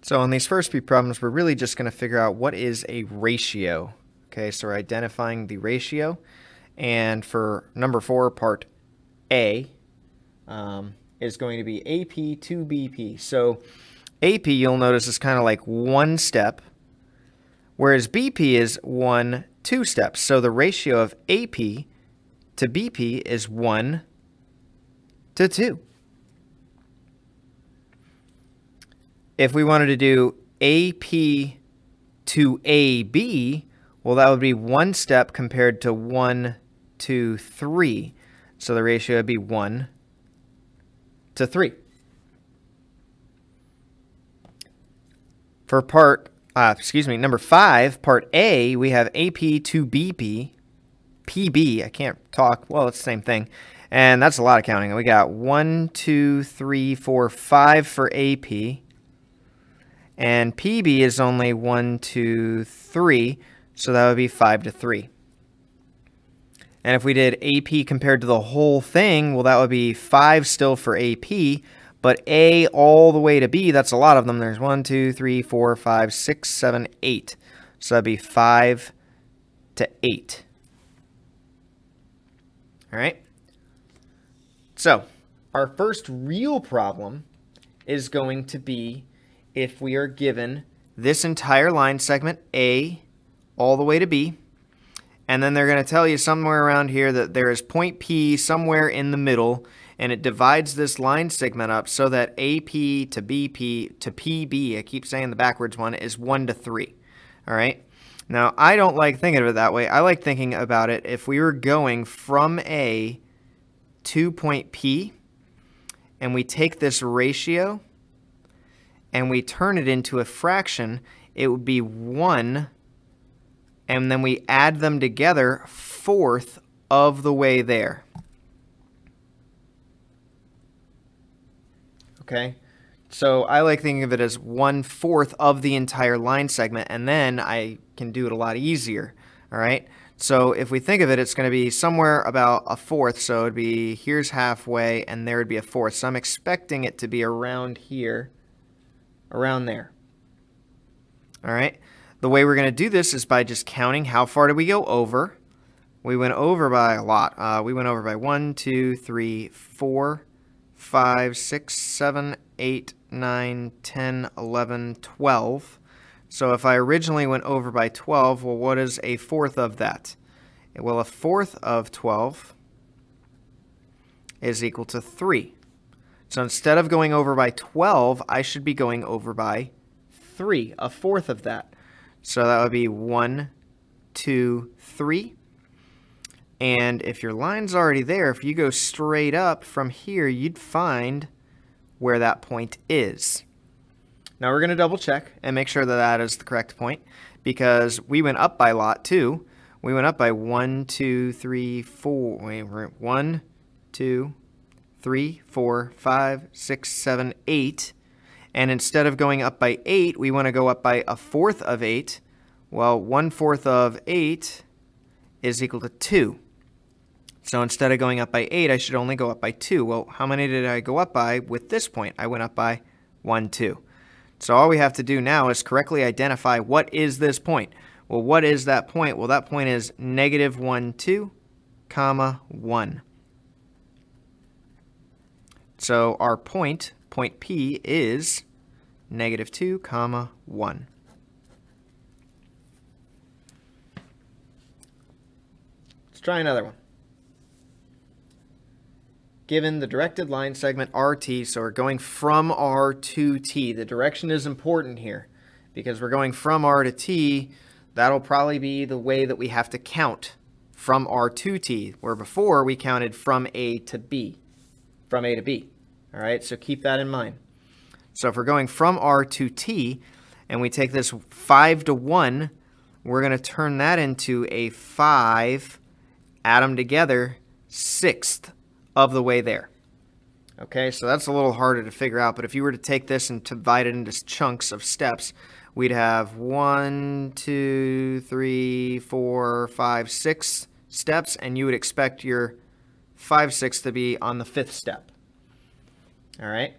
So on these first few problems, we're really just going to figure out what is a ratio. Okay, so we're identifying the ratio. And for number 4, part A, is going to be AP to BP. So AP, you'll notice, is kind of like one step, whereas BP is 2 steps. So the ratio of AP to BP is 1 to 2. If we wanted to do AP to AB, well, that would be 1 step compared to 1 to 3. So the ratio would be 1 to 3. For number 5, part A, we have AP to BP, PB, I can't talk, well, it's the same thing. And that's a lot of counting. We got 1, 2, 3, 4, 5 for AP. And PB is only 1, 2, 3, so that would be 5 to 3. And if we did AP compared to the whole thing, well, that would be 5 still for AP, but A all the way to B, that's a lot of them. There's 1, 2, 3, 4, 5, 6, 7, 8. So that'd be 5 to 8. All right? So our first real problem is going to be if we are given this entire line segment, A, all the way to B, and then they're going to tell you somewhere around here that there is point P somewhere in the middle, and it divides this line segment up so that AP to BP to PB, I keep saying the backwards one, is 1 to 3. All right? Now, I don't like thinking of it that way. I like thinking about it if we were going from A to point P, and we take this ratio, and we turn it into a fraction, it would be 1, and then we add them together 1/4 of the way there. Okay? So I like thinking of it as 1/4 of the entire line segment, and then I can do it a lot easier. All right? So if we think of it, it's going to be somewhere about 1/4, so it would be here's halfway, and there would be 1/4. So I'm expecting it to be around here. Around there. All right. The way we're going to do this is by just counting how far did we go over. We went over by a lot. We went over by 1, 2, 3, 4, 5, 6, 7, 8, 9, 10, 11, 12. So if I originally went over by 12, well, what is 1/4 of that? Well, 1/4 of 12 is equal to 3. So instead of going over by 12, I should be going over by 3, 1/4 of that. So that would be 1, 2, 3. And if your line's already there, if you go straight up from here, you'd find where that point is. Now we're going to double check and make sure that that is the correct point, because we went up by a lot too. We went up by 1, 2, 3, 4. Wait, 1, 2, 3, 4, 5, 6, 7, 8. And instead of going up by 8, we want to go up by 1/4 of 8. Well, 1/4 of 8 is equal to 2. So instead of going up by 8, I should only go up by 2. Well, how many did I go up by with this point? I went up by 1, 2. So all we have to do now is correctly identify what is this point. Well, what is that point? Well, that point is -1, 2, comma 1. So our point P, is -2, comma 1. Let's try another one. Given the directed line segment RT, so we're going from R to T. The direction is important here because we're going from R to T. That'll probably be the way that we have to count from R to T, where before we counted from A to B. From A to B. All right, so keep that in mind. So if we're going from R to T and we take this 5 to 1, we're going to turn that into a 5, add them together, 1/6 of the way there. Okay, so that's a little harder to figure out, but if you were to take this and divide it into chunks of steps, we'd have 1, 2, 3, 4, 5, 6 steps, and you would expect your 5/6 to be on the 5th step. All right,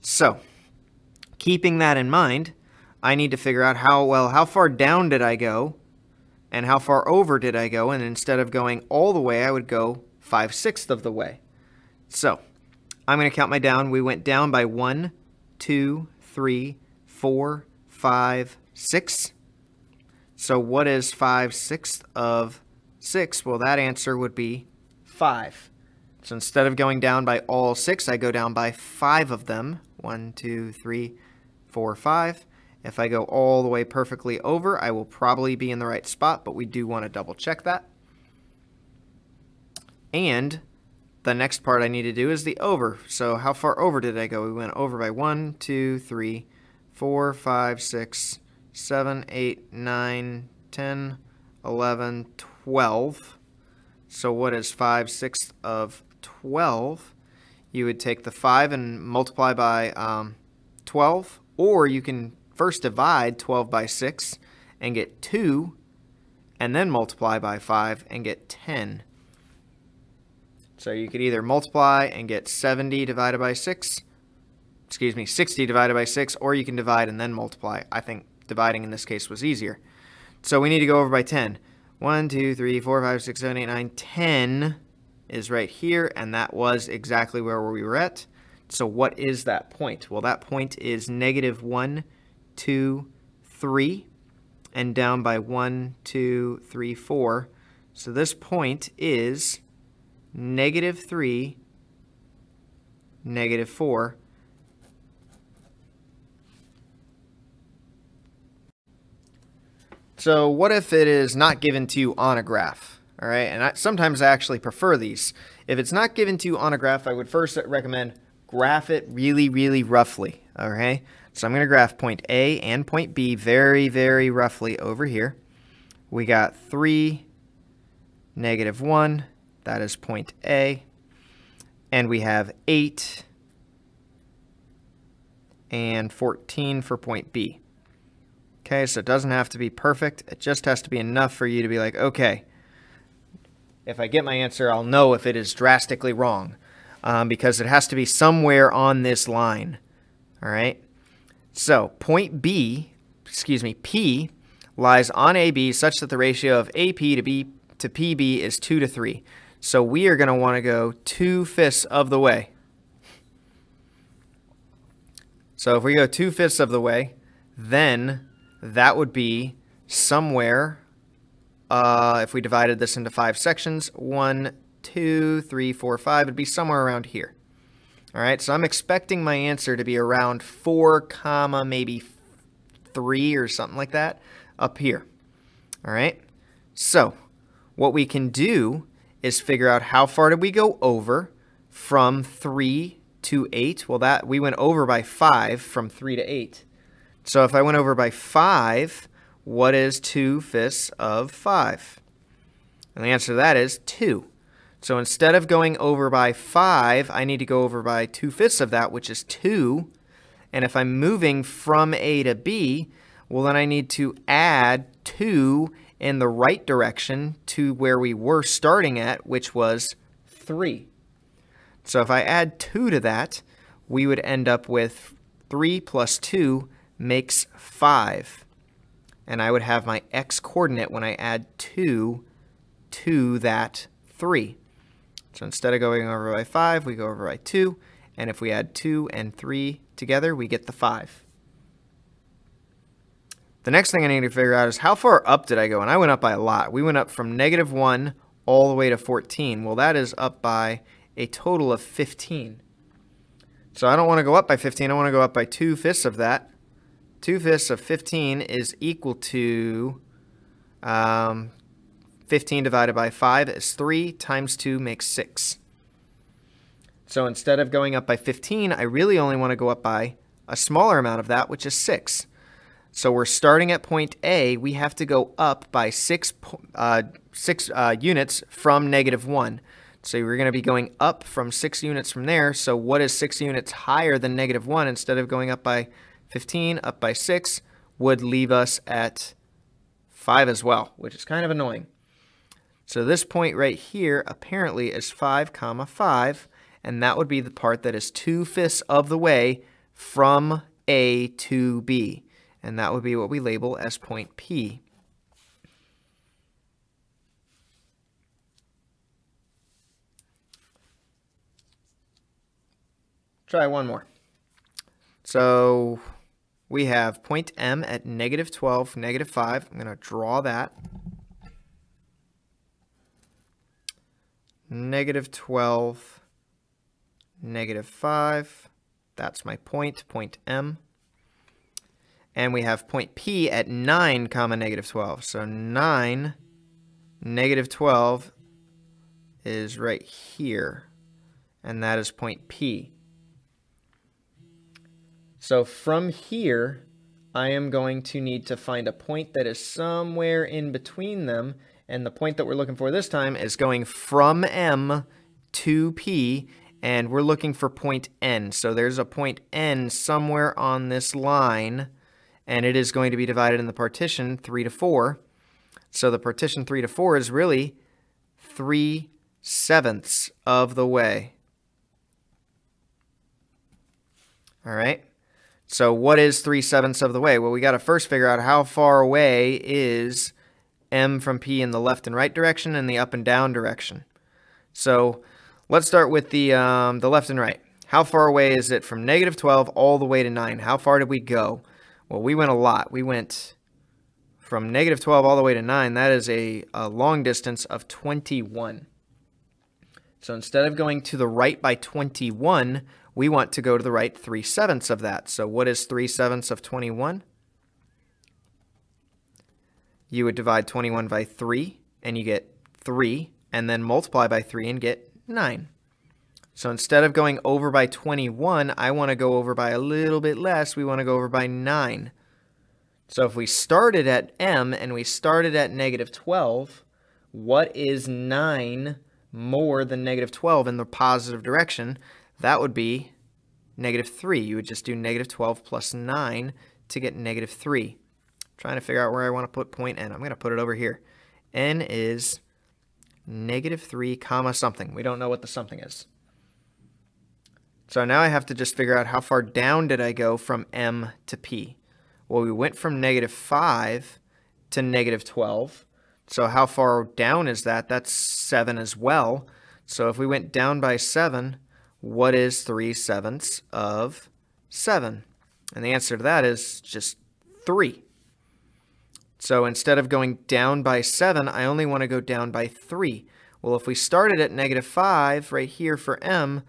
so Keeping that in mind, I need to figure out how far down did I go and how far over did I go, and instead of going all the way, I would go 5/6 of the way. So I'm going to count my down. We went down by 1, 2, 3, 4, 5, 6. So what is 5/6 of 6? Well, that answer would be 5. So instead of going down by all 6, I go down by 5 of them. 1, 2, 3, 4, 5. If I go all the way perfectly over, I will probably be in the right spot, but we do want to double check that. And the next part I need to do is the over. So how far over did I go? We went over by 1, 2, 3, 4, 5, 6, 7, 8, 9, 10, 11, 12. So what is 5/6 of 12? You would take the 5 and multiply by 12, or you can first divide 12 by 6 and get 2, and then multiply by 5 and get 10. So you could either multiply and get 60 divided by 6, or you can divide and then multiply. I think dividing in this case was easier. So we need to go over by 10. 1, 2, 3, 4, 5, 6, 7, 8, 9, 10 is right here, and that was exactly where we were at. So what is that point? Well, that point is negative 1, 2, 3, and down by 1, 2, 3, 4. So this point is negative 3, negative 4. So what if it is not given to you on a graph? All right, and sometimes I actually prefer these. If it's not given to you on a graph, I would first recommend graph it really, really roughly. Okay, so I'm going to graph point A and point B very, very roughly over here. We got 3, negative 1. That is point A. And we have 8 and 14 for point B. Okay, so it doesn't have to be perfect. It just has to be enough for you to be like, okay, if I get my answer, I'll know if it is drastically wrong, because it has to be somewhere on this line. All right. So point P lies on AB such that the ratio of AP to PB is 2 to 3. So we are going to want to go 2/5 of the way. So if we go 2/5 of the way, then that would be somewhere, if we divided this into 5 sections, 1, 2, 3, 4, 5, it'd be somewhere around here. All right, so I'm expecting my answer to be around 4, comma, maybe 3 or something like that up here. All right, so what we can do is figure out how far did we go over from 3 to 8. Well, that we went over by 5 from 3 to 8. So if I went over by 5, what is 2/5 of 5? And the answer to that is 2. So instead of going over by 5, I need to go over by 2/5 of that, which is 2. And if I'm moving from A to B, well, then I need to add 2 in the right direction to where we were starting at, which was 3. So if I add 2 to that, we would end up with 3 plus 2 makes 5. And I would have my x coordinate when I add 2 to that 3. So instead of going over by 5, we go over by 2. And if we add 2 and 3 together, we get the 5. The next thing I need to figure out is how far up did I go? And I went up by a lot. We went up from negative 1 all the way to 14. Well, that is up by a total of 15. So I don't want to go up by 15. I want to go up by 2/5 of that. 2/5 of 15 is equal to 15 divided by 5 is 3 times 2 makes 6. So instead of going up by 15, I really only want to go up by a smaller amount of that, which is 6. So we're starting at point A. We have to go up by 6 units from negative 1. So we're going to be going up from 6 units from there. So what is 6 units higher than negative 1? Instead of going up by 15, up by 6 would leave us at 5 as well, which is kind of annoying. So this point right here apparently is 5, 5, and that would be the part that is 2/5 of the way from A to B. And that would be what we label as point P. Try one more. So we have point M at negative 12, negative 5. I'm going to draw that. Negative 12, negative 5. That's my point M. And we have point P at 9, comma, negative 12. So 9, negative 12 is right here. And that is point P. So from here, I am going to need to find a point that is somewhere in between them. And the point that we're looking for this time is going from M to P, and we're looking for point N. So there's a point N somewhere on this line, and it is going to be divided in the partition 3 to 4. So the partition 3 to 4 is really 3/7 of the way. All right. So what is 3/7 of the way? Well, we got to first figure out how far away is M from P in the left and right direction and the up and down direction. So let's start with the left and right. How far away is it from negative 12 all the way to 9? How far did we go? Well, we went a lot. We went from negative 12 all the way to 9. That is a long distance of 21. So instead of going to the right by 21, we want to go to the right 3/7 of that. So what is 3/7 of 21? You would divide 21 by 3, and you get 3, and then multiply by 3 and get 9. So instead of going over by 21, I want to go over by a little bit less. We want to go over by 9. So if we started at M and we started at negative 12, what is 9 more than negative 12 in the positive direction? That would be negative 3. You would just do negative 12 plus 9 to get negative 3. Trying to figure out where I want to put point N. I'm going to put it over here. N is negative 3 comma something. We don't know what the something is. So now I have to just figure out how far down did I go from M to P. Well, we went from negative 5 to negative 12. So how far down is that? That's 7 as well. So if we went down by 7, what is 3/7 of 7? And the answer to that is just 3. So instead of going down by 7, I only want to go down by 3. Well, if we started at negative 5 right here for M,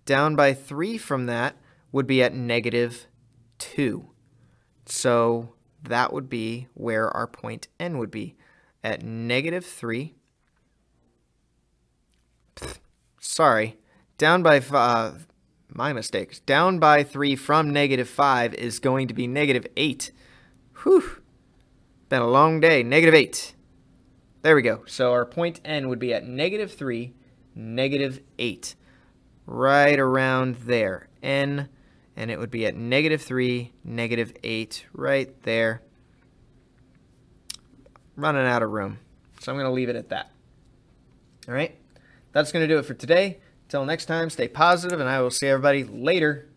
down by 3 from that would be at negative 2. So that would be where our point N would be, at negative 3. Sorry. Down by, my mistakes. Down by 3 from negative 5 is going to be negative 8. Whew. Been a long day. Negative 8. There we go. So our point N would be at negative 3, negative 8. Right around there. N, and it would be at negative 3, negative 8. Right there. Running out of room. So I'm going to leave it at that. All right. That's going to do it for today. Until next time, stay positive, and I will see everybody later.